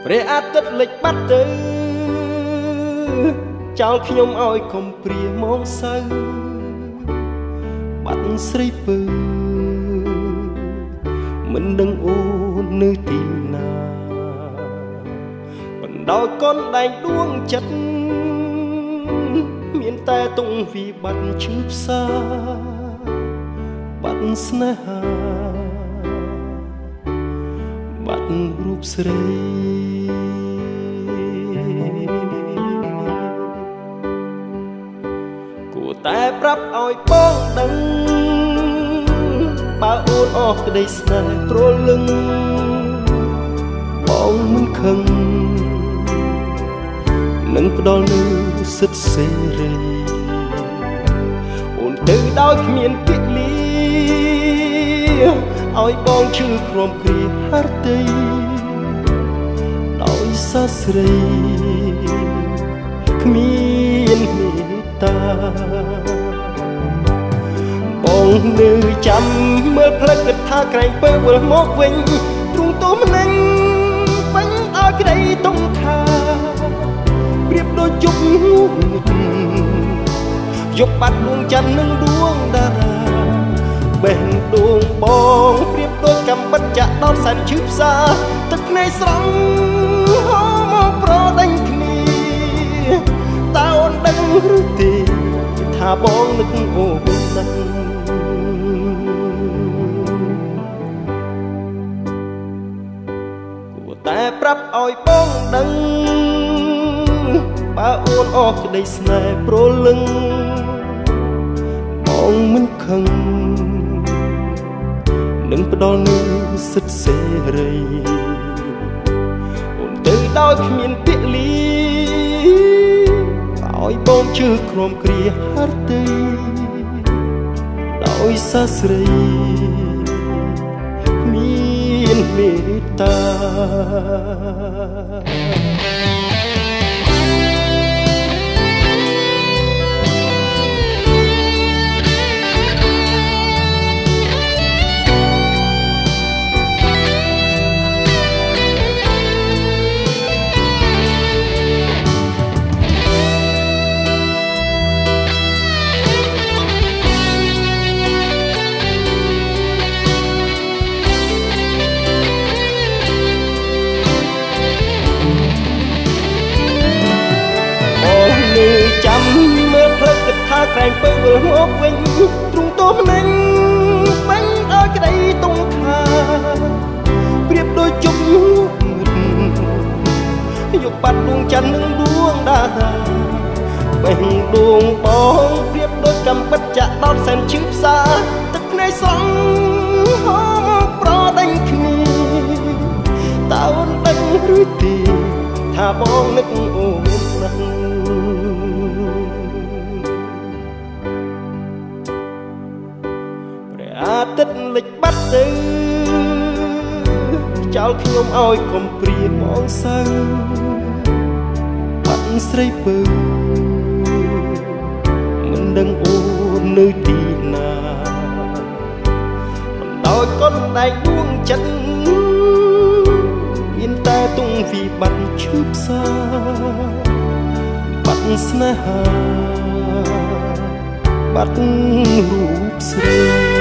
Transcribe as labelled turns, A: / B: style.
A: ព្រះអាទិត្យលិចបាត់ទៅចោលខ្ញុំឲ្យខំព្រាមកសៅបាត់ស្រីពើមិនដឹងអូននៅទីណាបណ្ដោយកូនដែងដួងចិត្តមានតែតុងវិបត្តិឈឺផ្សាបាត់ស្នេហាបាត់រូបស្រីគួរតែប្រាប់ឲ្យបងដឹងបើអូនអស់ក្តីស្នេហ៍ព្រលឹងបងមិនខឹងនឹងផ្ដល់នូវសិទ្ធិសេរីអូនទៅដោយគ្មានពាក្យលាឲ្យបងឈឺក្រំគ្រាហត្ថីដោយសាស្រីគ្មានមេត្តាបងនៅចាំមើលផ្លឹកគិតថាក្រែងពើវិលមកវិញទ្រង់ទោមនឹងវិញឲ្យក្តីតុងខាប្រៀបដូចយប់ងូតយប់បាត់ដួងច័ន្ទនិងដួងតារាបេះដូងបងប្រៀបដូចកំបិតចាក់ដល់សែនឈឺផ្សាទឹកភ្នែកស្រង់ហូរមកប្រដេញគ្នាតើអូនដឹងឬទេថាបងនឹកអូនណាស់គួរតែប្រាប់ឲ្យបងដឹងបើអូនអស់ក្តីស្នេហ៍ព្រលឹងបងមិនខឹងនឹងផ្ដល់នូវសិទ្ធិសេរីអូនទៅដោយគ្មានពាក្យលាឲ្យបងជឿក្រំគ្រាហត្ថីដោយសាស្រីមានមេត្តាចាំមើលផ្លឹកគិតថាក្រែងពើវិលមកវិញទ្រង់ទោមនឹងបាញ់ឲ្យក្តីតុងខាប្រៀបដូចជប់ងូតយកបាត់ដួងច័ន្ទនិងដួងតារាបេះដូងបងប្រៀបដូចកំបិតចាក់ដល់សែនឈឺផ្សាទឹកភ្នែកស្រង់ហូរមកប្រដេញគ្នាតើអូនដឹងឬទេថាបងនឹកអូនណាស់អាទិត្យលិចបាត់ទៅចោលខ្ញុំឲ្យខំព្រាមកសៅបាត់ស្រីពើមិនដឹងអូននៅទីណាបណ្ដោយកូនដែកដួងចិត្តមានតែតុងវិបត្តិឈឺផ្សាបាត់ស្នេហាបាត់រូបស្រី